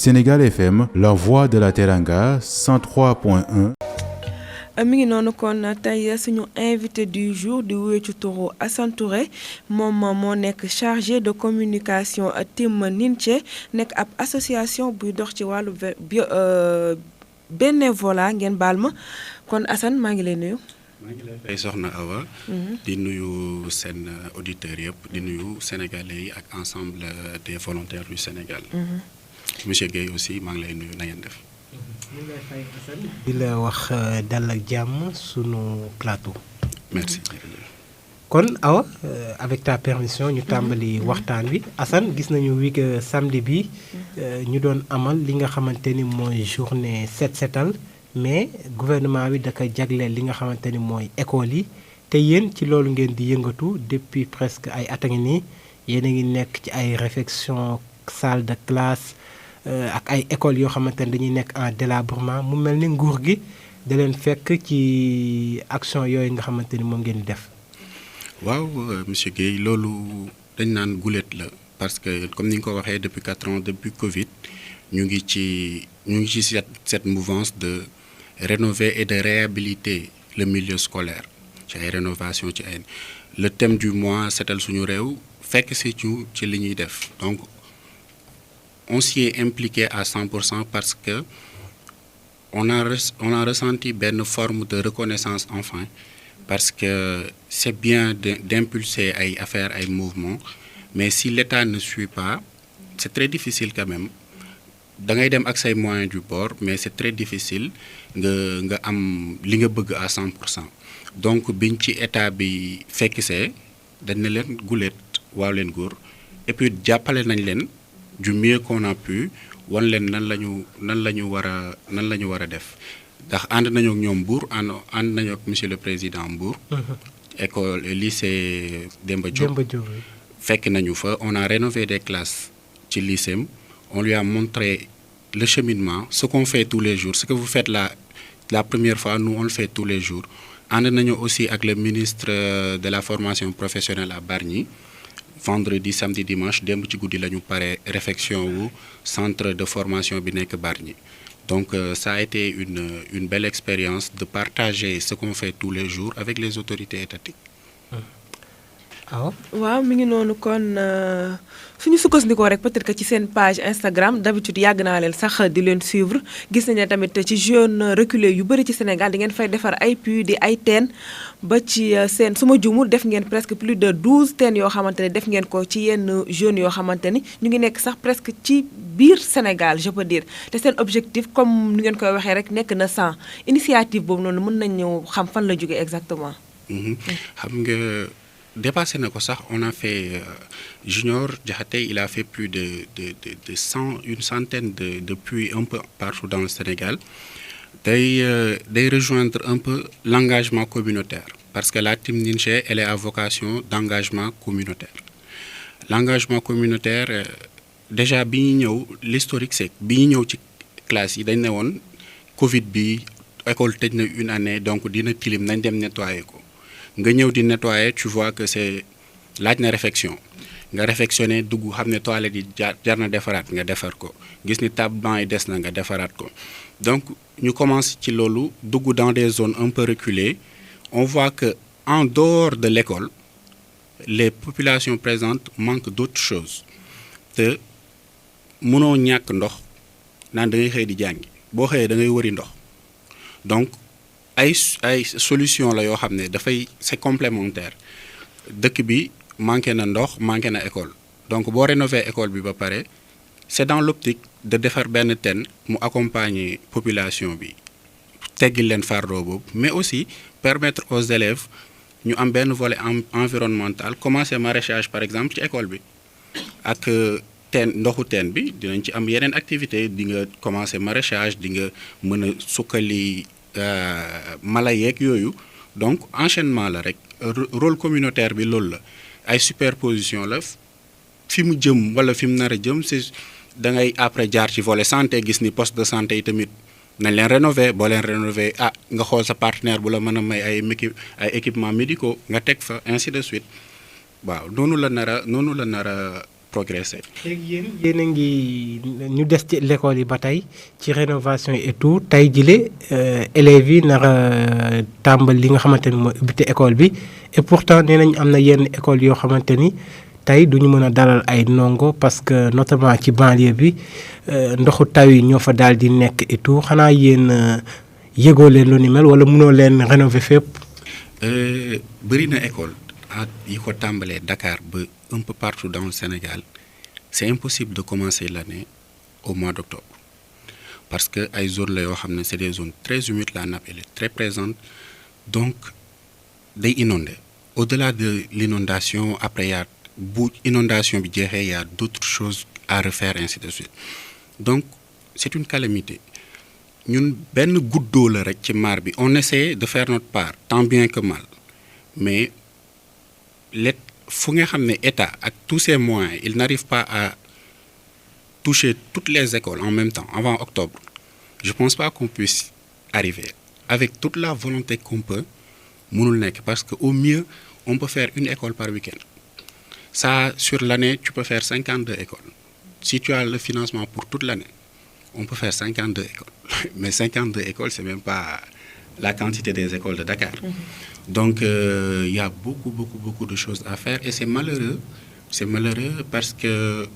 Sénégal FM, la voix de la Teranga, 103.1. mi ngi noonu kon tey suñu invité du jour di wuyoo ci turu Assane Touré moom moo nekk chargé de communication Team Ninche nekk ab association buy dox ci wàllu bénévolat ngeen baal ma kon Assane maa ngi lay nuyu. maa ngi lay fay soxna Awa. di nuyu seen auditeurs yëpp di nuyu sénégalais yi ak ensemble des volontaires du Sénégal. monsieur Guèye aussi maa ngi lay nuyu na ngeen def. ñu ngi lay fay Assane di la wax dal ak jàmm sunu plateau. merci. kon Awa avec ta permission ñu tàmbali waxtaan wi Assane gis nañu wi que samedi bi ñu doon amal li nga xamante ni mooy journée set setal mais gouvernement bi da ko jagleel li nga xamante ni mooy école yi te yéen ci loolu ngeen di yëngatu depuis presque ay at a ngi nii yéen a ngi nekk ci ay réflexion salle de classe. ak ay écoles yoo xamante ne dañuy nekk en délabrement mu mel ni nguur gi da leen fekk ci action yooyu nga xamante ni moom ngeen di def. waaw monsieur Guèye loolu dañ naan gulet la parce que comme ni nga ko waxee depuis 4 ans depuis Covid ñu ngi ci cette mouvance de rénover et de réhabiliter le milieu scolaire ci ay rénovation ci ay le thème du mois setal suñu réew fekk si ci li ñuy def donc. On s'y est impliqué à 100% parce que on a ressenti une forme de reconnaissance enfin parce que c'est bien d'impulser ay affaires ay mouvements mais si l'État ne suit pas c'est très difficile quand même da ngay dem ak say moyens du bord mais c'est très difficile nga am li nga bëgg à 100%. Donc biñ ci état bi fekkisee dañ ne leen gulet waaw leen góor et puis jàppale nañ leen du mieux qu'on a pu wan leen nan la ñu war a def ndax ànd nañu ak ñoom Mbour ànd nañu ak monsieur le président Mbour. école lycée Demba Diop fekk nañu fa on a rénové des classes ci lycée on lui a montré le cheminement ce qu'on fait tous les jours ce que vous faites la première fois nous on le fait tous les jours ànd nañu aussi ak le ministre de la formation professionnelle à Bargny. Vendredi samedi dimanche démb ci guddi la ñu pare réflexion wu centre de formation bi nekk Bargny donc ça a été une belle expérience de partager ce qu'on fait tous les jours avec les autorités étatiques. waaw mi ngi noonu kon suñu sukkandikoo rek peut-être que ci seen page Instagram d'habitude yàgg naa leen sax di leen suivre gis nañu tamit ci jeunes reculés yu bëri ci Sénégal di ngeen fay defar ay puits di ay teen ba ci seen su ma juumul def ngeen presque plus de 12 teen yoo xamante ne def ngeen ko ci yenn jeunes yoo xamante ni ñu ngi nekk sax presque ci biir Sénégal je peux dire te seen objectif comme ni ngeen koy waxee rek nekk na 100 initiative boobu noonu mën nañu xam fan la jógee exactement. xam nga. Dépassé na ko sax on a fait Junior Diakhaté il a fait plus de 100 une centaine de puits un peu partout dans le Sénégal day rejoindre un peu l'engagement communautaire parce que la Team Ninche elle est à vocation d'engagement communautaire l'engagement communautaire déjà bi ñu ñëw l'historique c'est bi ñu ñëw ci classe yi dañ ne woon Covid bi école tëj na une année donc dina tilim nañ dem nettoyer ko nga ñëw di nettoyer tu vois que c'est laaj na réflexion nga réflexionner dugg xam ne toilette yi jar na defaraat nga defar ko gis ni table-banc yi des na nga defaraat ko donc ñu commence ci loolu dugg dans des zones un peu reculées on voit que en dehors de l'école les populations présentes manquent d'autres choses te mënoo ñàkk ndox naan da ngay xëy di jàngi boo xëyee da ngay wëri ndox donc ay solution la yoo xam ne dafay c'est complémentaire dëkk bi manqué na ndox manqué na école donc boo rénover école bi ba pare c'est dans l'optique de defar benn teen mu accompagner population bi teggil leen fardeau boobu mais aussi permettre aux élèves ñu am benn volet environnemental commencer maraîchage par exemple ci école bi ak teen ndoxu teen bi dinañ ci am yeneen activité di nga commencer maraîchage di nga mën a sukkali mala yeeg yooyu donc enchaînement la rek rôle communautaire bi loolu la ay superposition la fi mu jëm wala fi mu nar a jëm c'est da ngay après jaar ci volet santé gis ni poste de santé yi tamit nañ leen rénover boo leen rénover nga xool sa partenaire bu la mën a may ay équipements médicaux nga teg fa ainsi de suite waaw noonu la nar a progresser. léegi yéen a ngi ñu des ci l'école yi ba tey ci rénovation et tout tey jile élèves yi nar a tàmbal li nga xamante ni mooy ubbite école bi et pourtant nee nañ am na yenn école yoo xamante ni tey duñu mën a dalal ay ndongo parce que notamment ci banlieue bi ndoxu taw yi ñoo fa daal di nekk et tout xanaa yéen yëgoo leen lu ni mel wala mënoo leen rénover fépp. bëri na école yi ko tàmbalee Dakar ba un peu partout dans le Sénégal c'est impossible de commencer l'année au mois d'octobre parce que ay zones la yoo xam ne c'est des zones très humides, la nappe elle est très présente donc day inonder au-delà de l'inondation après y a bu inondation bi jeexee y a d'autres choses à refaire ainsi de suite donc c'est une calamité ñun benn goutte d'eau la rek ci mar bi on essaie de faire notre part tant bien que mal mais fu nga xam ne état ak tous ses moyens il n'arrive pas à toucher toutes les écoles en même temps avant octobre je pense pas qu'on puisse arriver avec toute la volonté qu'on peut mënul nekk parce que au mieux on peut faire une école par week-end ça sur l'année tu peux faire 52 écoles si tu as le financement pour toute l'année on peut faire 52 écoles mais 52 écoles c'est même pas la quantité des écoles de Dakar. Donc il y a beaucoup de choses à faire et c'est malheureux parce que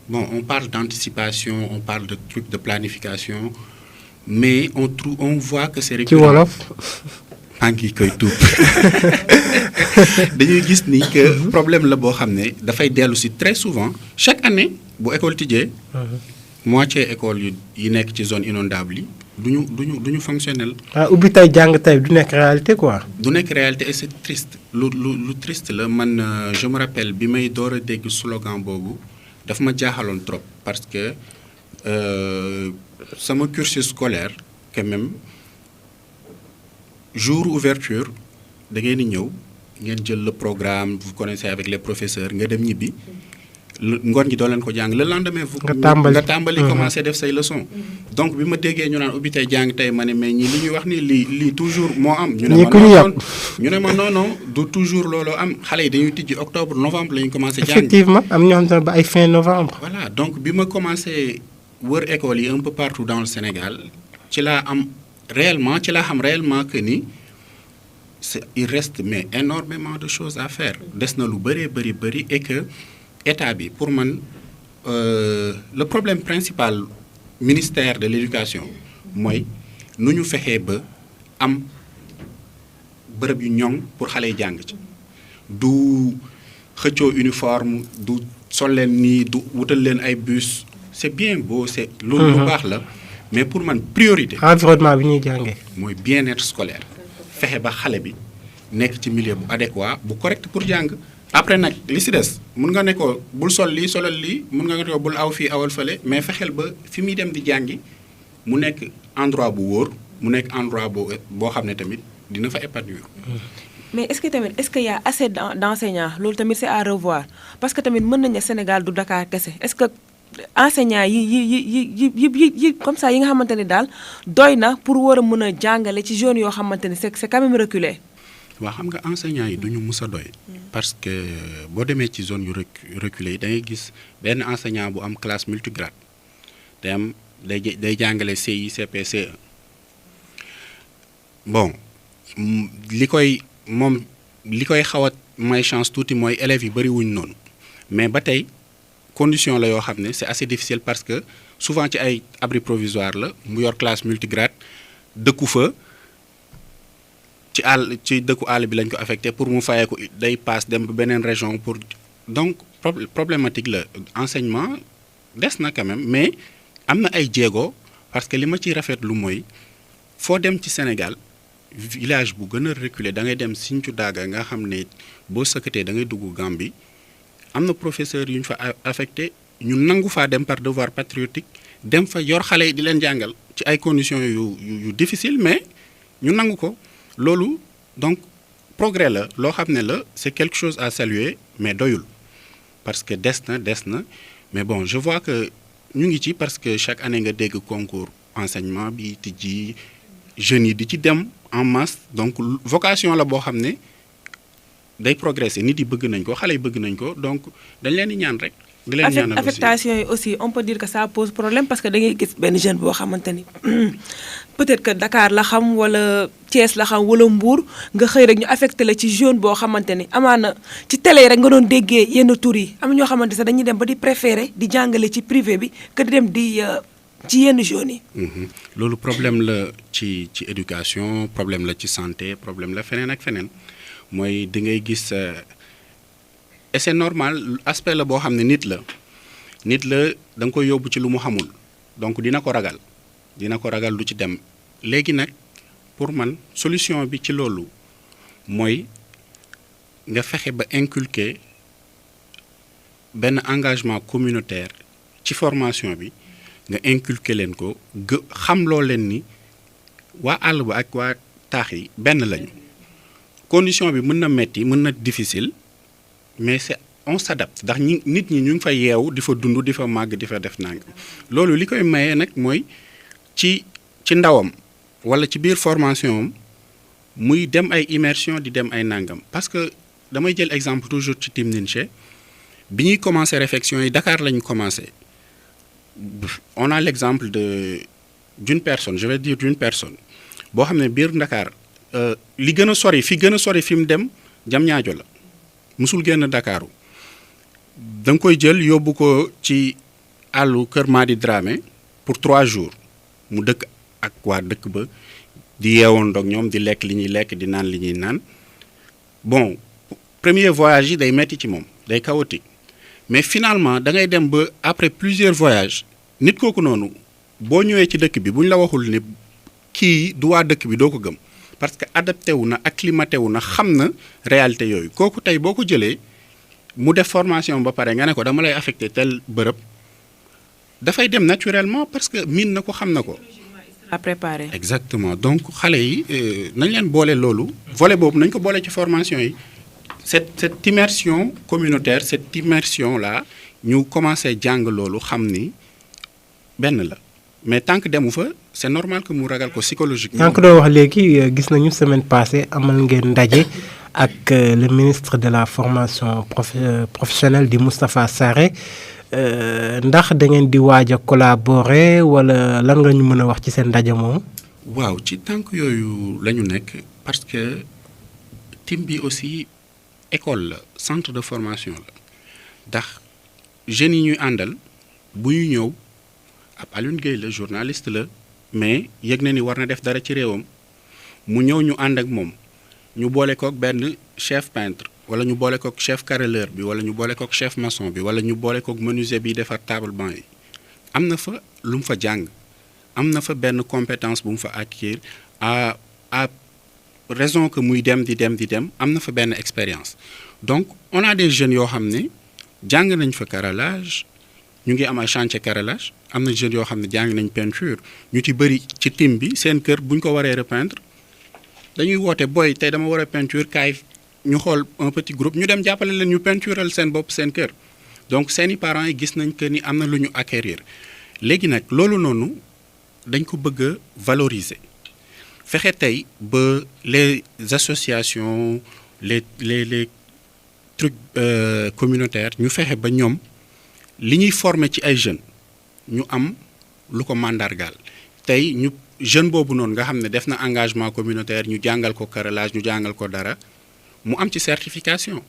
bon on parle d'anticipation, on parle de trucs de planification mais on voit que c'est récurrent. Ci wolof maa ngi koy tuub dañuy gis ni que problème la boo xam ne dafay dellu si très souvent chaque année bu école tijjee moitié école yi nekk ci zone inondable yi duñu fonctionnel. ubbi tey jàng tey du nekk réalité quoi. du nekk réalité et c'est triste lu triste la man je me rappelle bi may door a dégg slogan boobu daf ma jaaxaloon trop parce que sama cursus scolaire quand même jour ouverture da ngeen di ñëw ngeen jël le programme vous connaissez avec les professeurs nga dem ñibbi ngoon gi doo leen ko jàng le lendemain nga tàmbali commencer def say leçons donc bi ma déggee ñu naan ubbi tey jàng tey ma ne mais ñi li ñuy wax ni lii toujours moo am ñu ne ma non du toujours looloo am xale yi dañuy tijji octobre novembre la ñu commencé jàng effectivement am ñoo xam ne ba ay fin novembre voilà donc bi ma commencé wër école yi un peu partout dans le Sénégal ci laa xam réellement que ni il reste mais énormément de choses à faire des na lu bëri et que état bi pour man le problème principal ministère de l'éducation mooy nu ñu fexee ba am bërëb yu ñoŋ pour xale yi jàng ci du xëccoo uniforme du sol leen nii du wutal leen ay bus c'est bien beau c'est loolu lu baax la mais pour man priorité environnement bi ñuy jàngee mooy bien-être scolaire fexe ba xale bi nekk ci milieu bu adéquat bu correct pour jàng après nag li si des mun nga ne ko bul sol lii solal lii mun nga ne ko bul aw fii awal fële mais fexeel ba fi muy dem di jàngi mu nekk endroit bu wóor mu nekk endroit boo xam ne tamit dina fa épanouir. mais est-ce que y a assez d'enseignants loolu tamit c'est à revoir parce que tamit mën nañu ne Sénégal du Dakar kese est-ce que enseignants yi comme ça yi nga xamante ne daal doy na pour war a mën a jàngale ci zones yoo xamante ne c'est quand même reculé. waaw xam nga enseignants yi duñu mus a doy parce que boo demee ci zone yu reculé yi da ngay gis benn enseignant bu am classe multigrade day jàngale CI CP CE bon li koy xaw a may chance tuuti mooy élèves yi bëri wuñ noonu mais ba tey condition la yoo xam ne c'est assez difficile parce que souvent ci ay abri provisoire la mu yor classe multigrade dëkku fa ci dëkku àll bi lañ ko affecté pour mu fayee ko day passe dem ba beneen région pour donc problématique la enseignement des na quand même mais am na ay jéego parce que li ma ciy rafetlu mooy foo dem ci Sénégal village bu gën a reculé da ngay dem Sinthiou Daga nga xam ne boo sëkkatee da ngay dugg Gambie am na professeur yu ñu fa affecté ñu nangu faa dem par devoir patriotique dem fa yor xale yi di leen jàngal ci ay conditions yu difficile mais ñu nangu ko loolu donc progrès la loo xam ne la c'est quelque chose à saluer mais doyul parce que des na mais bon je vois que ñu ngi ci parce que chaque année nga dégg concours enseignement bi tijji jeunes yi di ci dem en masse donc vocation la boo xam ne day progresser nit yi bëgg nañ ko xale yi bëgg nañ ko donc dañ leen di ñaan rek di leen ñaanal aussi affectation yi aussi on peut dire que ça pose problème parce que da ngay gis benn jeune boo xamante ni peut-être que Dakar la xam wala Thiès la xam wala Mbour nga xëy rek ñu affecté la ci zone boo xamante ni amaana ci télé rek nga doon déggee yenn tur yi am ñoo xamante sax dañuy dem ba di préférer di jàngale ci privé bi que di dem di ci yenn zones yi. loolu problème la ci éducation problème la ci santé problème la feneen ak feneen mooy di ngay gis et c'est normal aspect la boo xam ne nit la da nga koy yóbbu ci lu mu xamul donc dina ko ragal du ci dem léegi nag pour man solution bi ci loolu mooy nga fexe ba inculquer benn engagement communautaire ci formation bi nga inculquer leen ko xamloo leen ni waa àll ba ak waa taax yi benn lañu condition bi mën na metti mën na difficile mais on s'adapte ndax nit ñi ñu ngi fa yeewu di fa dund di fa màgg di fa def nang loolu li koy mayee nag mooy ci ndawam wala ci biir formation am muy dem ay immersion di dem ay nangam parce que damay jël exemple toujours ci Timninché bi ñuy commencer réflexion yi Dakar lañu commencé on a l'exemple d'une personne je vais dire d'une personne boo xam ne biir Dakar li gën a sori fi mu dem Diamniadio la musul génn Dakaru da nga koy jël yóbbu ko ci àllu Kër Madi Dramé pour 3 jours mu dëkk ak waa dëkk ba di yeewoon doog ñoom di lekk li ñuy lekk di naan li ñuy naan bon premier voyage yi day metti ci moom day chaotique mais finalement da ngay dem ba après plusieurs voyages nit kooku noonu boo ñëwee ci dëkk bi bu ñu la waxul ni kii du waa dëkk bi doo ko gëm parce que adapté wu na acclimaté wu na xam na réalité yooyu kooku tey boo ko jëlee mu def formation ba pare nga ne ko dama lay affecté tel bërëb dafay dem naturellement parce que miin na ko xam na ko. à préparer. exactement donc xale yi nañ leen boole loolu. volet boobu nañ ko boole ci formation yi cette immersion communautaire cette immersion là ñu commencé jàng loolu xam ni benn la mais tant que demu fa c'est normal que mu ragal ko psychologiquement. yaa ngi ko doon wax léegi gis nañu semaine passée amal ngeen ndaje ak le ministre de la formation professionnelle di Moustapha Sarré ndax da ngeen di waaj a collaborer wala lan nga ñu mën a wax ci seen ndaje moom. waaw ci tànk yooyu la ñu nekk parce que team bi aussi école la centre de formation la ndax jeunes yi ñuy àndal bu ñu ñëw ab Alioune Gueye la journaliste la mais yëg na ni war na def dara ci réewam mu ñëw ñu ànd ak moom ñu boole kook benn chef peintre wala ñu boole kook chef carreleur bi wala ñu boole kook chef maçon bi wala ñu boole kook menuisier bi defar table banc yi am na fa lu mu fa jàng am na fa benn compétence bu mu fa acquérir à raison que muy dem am na fa benn expérience donc on a des jeunes yoo xam ne jàng nañ fa carrelage ñu ngi am ay chantier carrelage am na jeunes yoo xam ne jàng nañ peinture ñu ci bëri ci team bi seen kër bu ñu ko waree repeindre dañuy woote boy tey dama war a peinture kaay ñu xool un petit groupe ñu dem jàppale leen ñu peintural seen bopp seen kër donc seeni parents yi gis nañ que ni am na lu ñu acquérir léegi nag loolu noonu dañ ko bëgg a valoriser fexe tey ba les associations les trucs communautaires ñu fexe ba ñoom li ñuy former ci ay jeunes ñu am lu ko mandargaal tey ñu jeune boobu noonu nga xam ne def na engagement communautaire ñu jàngal ko carrelage ñu jàngal ko dara mu am ci certification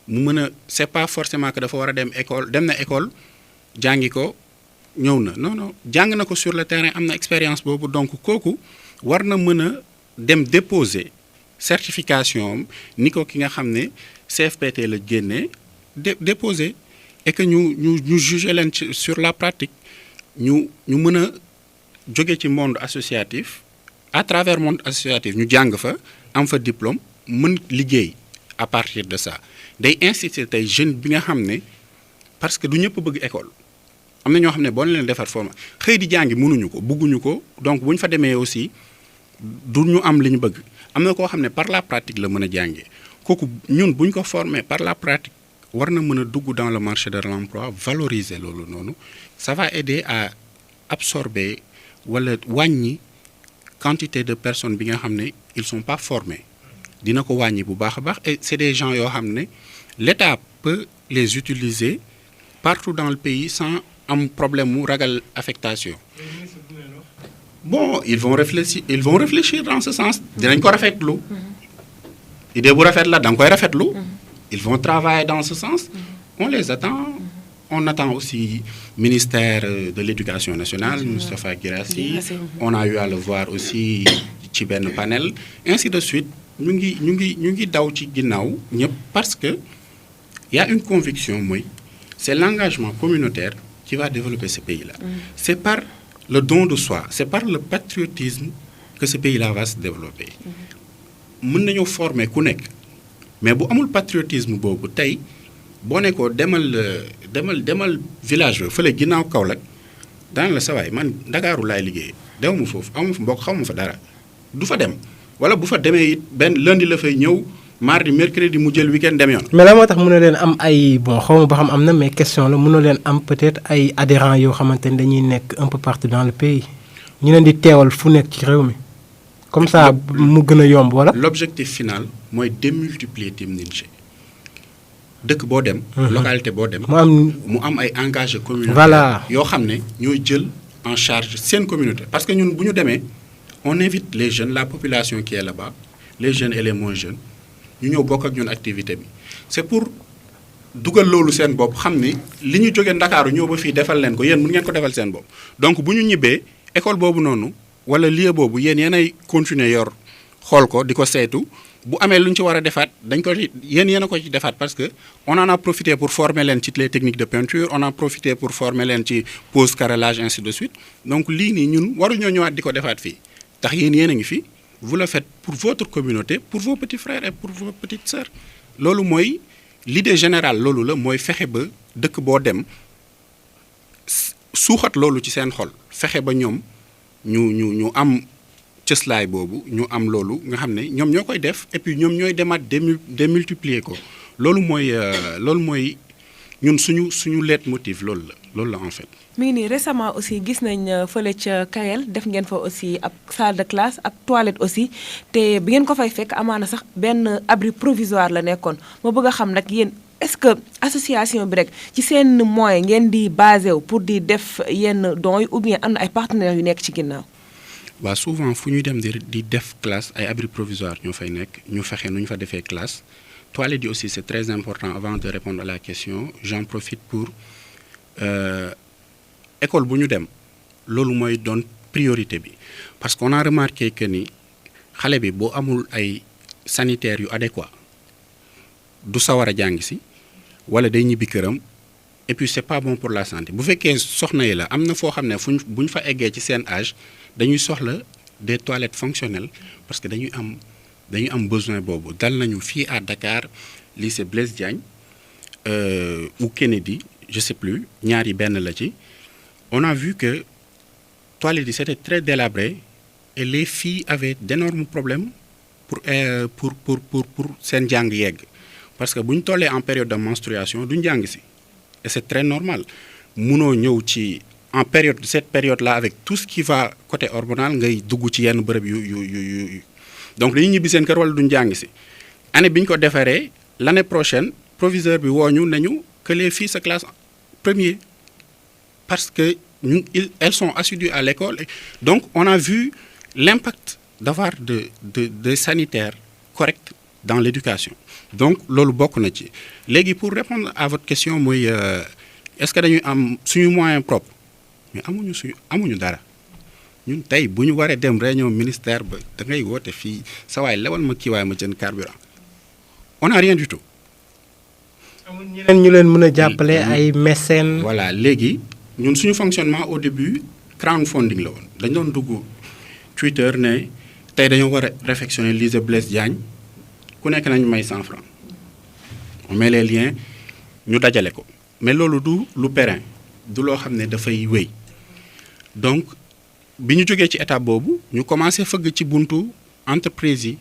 mu mën a c'est pas forcément que dafa war a dem na école jàngi ko ñëw na non jàng na ko sur le terrain am na expérience boobu donc kooku war na mën a dem déposer certification am ni ko ki nga xam ne CFPT la génnee déposer et que ñu juger leen sur la pratique ñu mën a jóge ci monde associatif à travers monde associatif ñu jàng fa am fa diplôme mën liggéey à partir de ça day inciter tey jeune bi nga xam ne parce que du ñëpp bëgg école am na ñoo xam ne boo leen defar forme xëy di jàngi mënuñu ko bëgguñu ko donc bu ñu fa demee aussi du ñu am li ñu bëgg am na koo xam ne par la pratique la mën a jàngee kooku ñun bu ñu ko former par la pratique war na mën a dugg dans le marché de l'emploi valoriser loolu noonu ça va aider à absorber wala wàññi quantité de personnes bi nga xam ne ils sont pas formés dina ko wàññi bu baax a baax et c'est des gens yoo xam ne l'État peut les utiliser partout dans le pays sans am problème mu ragal affectation. Bon, ils vont réfléchir dans ce sens. Dinañ ko rafetlu. Idée bu rafet la da nga koy rafetlu. Ils vont travailler dans ce sens. On les attend. On attend aussi ministère de l'Éducation nationale, Moustapha Guirassy. On a eu à le voir aussi ci benn panel. Ainsi de suite ñu ngi daw ci ginnaaw ñëpp parce que y a une conviction mooy c'est l'engagement communautaire qui va développer ce pays-là. C'est par le don de soi, c'est par le patriotisme que ce pays-là va se développer. Mën nañoo former ku nekk mais bu amul patriotisme boobu tey boo ne ko demal village ba fële ginnaaw Kaolack daan la sawaay man Ndakaaru laay liggéey dew mu foofu amu fa mbokk xamu fa dara du fa dem wala bu fa demee it benn lundi la fay ñëw mardi mercredi mu jël week-end dem yoon. mais la moo tax mënoo leen am ay bon xaw ma ba xam am na mais question la mënoo leen am peut-être ay adhérents yoo xamante ne dañuy nekk un peu partout dans le pays ñu leen di teewal fu nekk ci réew mi comme ça mu gën a yomb wala. L'objectif final mooy démultiplier Team Ninja dëkk boo dem. localité boo dem. mu am ay engagés communautaires. voilà yoo xam ne ñooy jël en charge seen communauté parce que ñun bu ñu demee on invite les jeunes la population qui est là-bas les jeunes et les moins jeunes ñu ñëw bokk ak ñun activité bi c'est pour dugal loolu seen bopp xam ni li ñu jógee Ndakaaru ñëw ba fii defal leen ko yéen mun ngeen ko defal seen bopp donc bu ñu ñibbee école boobu noonu wala lieu boobu yéen ay continuer yor xool ko di ko saytu bu amee lu ñu ci war a defaat dañ ko yéen a ko ci defaat parce que on en a profité pour former leen ci les techniques de peinture on a profité pour former leen ci pose carrelage ainsi de suite donc lii nii ñun waruñoo ñëwaat di ko defaat fii tax yéen a ngi fi vous le faites pour votre communauté pour vos petits frères et pour vos petites sœurs loolu mooy l'idée générale loolu la mooy fexe ba dëkk boo dem suuxat loolu ci seen xol fexe ba ñoom ñu am cëslaay boobu ñu am loolu nga xam ne ñoom ñoo koy def et puis ñoom ñooy demaat démultiplier ko loolu mooy ñun suñu leitmotiv loolu la en fait. mi ngi nii récemment aussi gis nañ fële ca Kayel def ngeen fa aussi ab salle de classe ab toilette aussi te bi ngeen ko fay fekk amaana sax benn abri provisoire la nekkoon ma bëgg a xam nag yéen est-ce que association bi rek ci seen moyen ngeen di basé wu pour di def yenn dons yi ou bien am na ay partenaires yu nekk ci ginnaaw. waaw souvent fu ñuy dem di def classe ay abri provisoire ñoo fay nekk ñu fexe nu ñu fa defee classe toilette yi aussi c'est très important avant de répondre à la question j'en profite pour école bu ñu dem loolu mooy doon priorité bi parce qu'on a remarqué que ni xale bi boo amul ay sanitaires yu adéquat du sawar a jàng si wala day ñibbi këram et puis c'est pas bon pour la santé bu fekkee soxna yi la am na foo xam ne bu ñu fa eggee ci seen âge dañuy soxla des toilettes fonctionnelles parce que dañuy am besoin boobu dal nañu fii à Dakar lycée Blaise Diagne ou Kennedy je sais plus ñaar yi benn la ci on a vu que toilettes yi c'était très délabré et les filles avaient d'énormes problèmes pour seen jàng yegg parce que bu ñu tollee en période de menstruation duñ jàng si et c'est très normal munoo ñëw ci en période cette période là avec tout ce qui va côté hormonal ngay dugg ci yenn bërëb yu donc dañuy ñibbi seen kër wala duñ jàng si année bi ñu ko defaree l'année prochaine proviseur bi wooñu nañu que les filles se classent premier parce que elles sont assidues à l'école donc on a vu l'impact d'avoir de sanitaires corrects dans l'éducation donc loolu bokk na ci léegi pour répondre à votre question mooy est-ce que dañuy am suñu moyen propre mais amuñu dara ñun tey bu ñu waree dem réunion ministère ba da ngay woote fii sa waay lewal ma kii waay ma jënd carburant on n'a rien du tout. amul ñeneen ñu leen mën a jàppale ay mécènes. voilà léegi ñun suñu fonctionnement au début crowdfunding la woon dañ doon dugg Twitter ne tey dañoo war a réfectionner lycée Blaise Diagne ku nekk nañu may 100 francs on met les liens ñu dajale ko mais loolu du lu périn du loo xam ne dafay wéy donc bi ñu jógee ci étape boobu ñu commencé fëgg ci buntu entreprise yi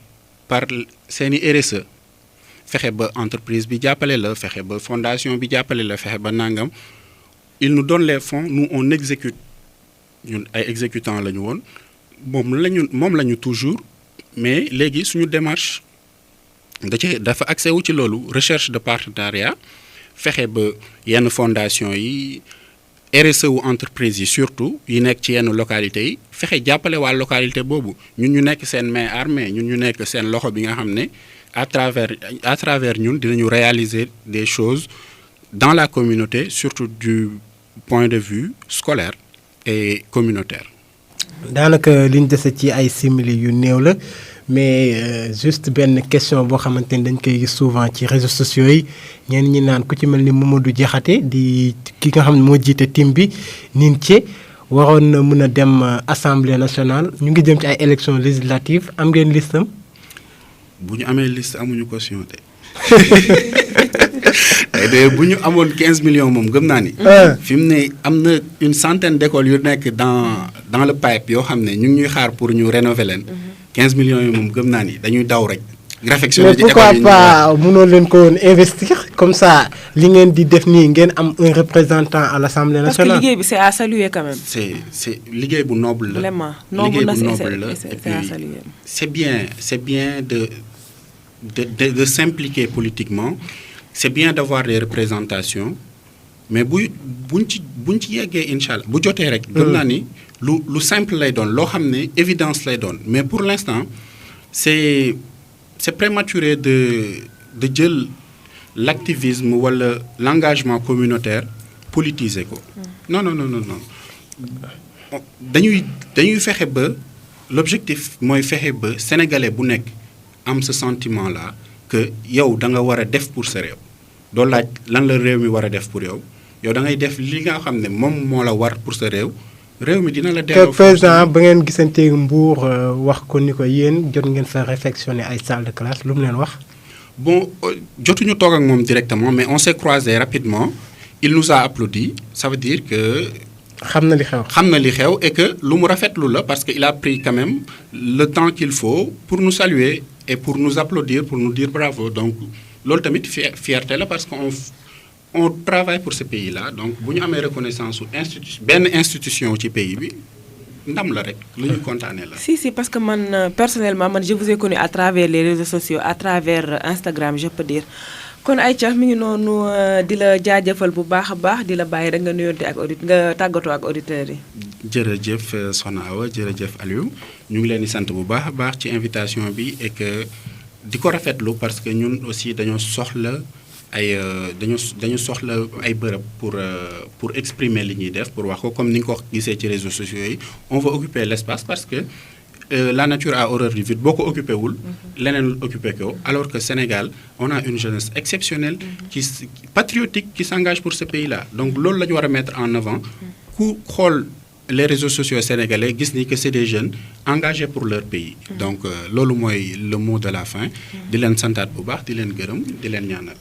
par seeni RSE fexe ba entreprise bi jàppale la fexe ba fondation bi jàppale la fexe ba nangam il nous donne les fonds nous on exécute ñun ay exécutants la ñu woon moom la ñu toujours mais léegi suñu démarche dafa accès wu ci loolu recherche de partenariat fexe ba yenn fondation yi RSE wu entreprise yi surtout yi nekk ci yenn localité yi fexe jàppale waa localité boobu ñun ñu nekk seen main armée ñun ñu nekk seen loxo bi nga xam ne à travers ñun dinañu réaliser des choses dans la communauté surtout du point de vue scolaire et communautaire. daanaka liñ dese ci ay simili yu néew la mais juste benn question boo xamante ni dañ koy gis souvent ci réseaux sociaux yi ñenn ñi naan ku ci mel ni Mamadou Diakhaté di ki nga xam ne moo jiite team bi Ninthie waroon na mën a dem assemblée nationale ñu ngi jëm ci ay élections législatives am ngeen listam. bu ñu amee liste amuñu caution de bu ñu amoon 15 millions moom gëm naa ni. fi mu ne am na une centaine d'écoles yu nekk dans le pipe yoo xam ne ñu ngi ñuy xaar pour ñu rénover leen. 15 millions yi moom gëm naa ni dañuy daw rek. réfectionner mais pourquoi pas mënoo leen ko woon investir comme ça li ngeen di def nii ngeen am un représentant à l'Assemblée nationale. parce que liggéey bi c'est à saluer quand même. c'est liggéey bu noble la. vraiment liggéey noble bu na noble la c'est à saluer. c'est bien de s'impliquer politiquement. C'est bien d'avoir des représentations mais buñ ci yeggee incha allah bu jotee rek. gëm naa ni lu simple lay doon loo xam ne évidence lay doon mais pour l'instant c'est prématuré de jël l'activisme wala l'engagement communautaire politiser ko. non dañuy fexe ba l'objectif mooy fexe ba sénégalais bu nekk am ce sentiment là que yow da nga war a def pour sa réew. doo laaj lan la réew mi war a def pour yow da ngay def li nga xam ne moom moo la war pour sa réew mi dina la delloo. président ba ngeen gisantee Mbour wax ko ni ko yéen jot ngeen fa réfectionner ay salle de classe lu mu leen wax. bon jotuñu toog ak moom directement mais on s'est croisé rapidement il nous a applaudi ça veut dire que. xam na li xew et que lu mu rafetlu la parce que il a pris quand même le temps qu'il faut pour nous saluer et pour nous applaudir pour nous dire bravo donc. loolu tamit fierté la parce que on travaille pour ce pays là donc bu ñu amee reconnaissance benn institution ci pays bi ndam la rek lu ñu kontaanee la. si parce que man personnellement je vous ai connu à travers les réseaux sociaux à travers Instagram je peux dire kon Aïcha mi ngi noonu di la jaajëfal bu baax a baax di la bàyyi rek nga nuyoonte ak nga tàggatoo ak auditeurs yi. jërëjëf Soxna Awa jërëjëf Aliou ñu ngi leen di sant bu baax a baax ci invitation bi et que. di ko rafetlu parce que ñun aussi dañoo soxla ay bërëb pour exprimer li ñuy def pour wax ko comme ni nga ko gisee ci réseaux sociaux yi on va occuper l'espace parce que la nature a horreur du vide boo ko occupé wul leneen occupé ko alors que Sénégal on a une jeunesse exceptionnelle patriotique qui s'engage pour ce pays-là donc loolu la ñu war a mettre en avant ku xool les réseaux sociaux sénégalais gis ni que c'est des jeunes engagés pour leur pays donc loolu mooy le mot de la fin di leen santaat bu baax di leen gërëm di leen ñaanal.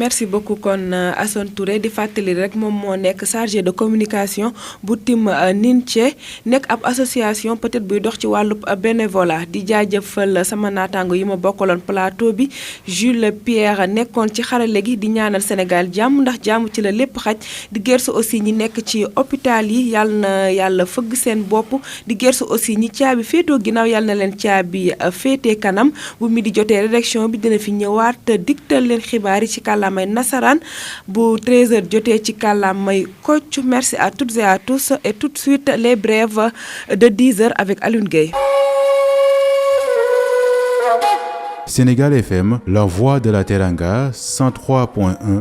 merci beaucoup kon Assane Touré di fàttali rek moom moo nekk chargé de communication bu team Ninthie nekk ab association peut-être buy dox ci wàllu bénévolat di jaajëfal sama naataango yi ma bokkaloon plateau bi Jules Pierre nekkoon ci xarale gi di ñaanal Sénégal jàmm ndax jàmm ci la lépp xaj di gërsu aussi ñi nekk ci hôpital yi yàlla fëgg seen bopp di gërsu aussi ñi caabi féetoo ginnaaw yàlla na leen caabi féetee kanam bu mi di jotee rédaction bi dina fi ñëwaat digtal leen xibaar yi ci kàllaamay nasaraan bu 13h jotee ci kàllaamay Kocc merci à toutes et à tous et tout de suite les brèves de 10h avec Alioune Gueye. Sénégal FM, la voix de la Teranga, 103.1.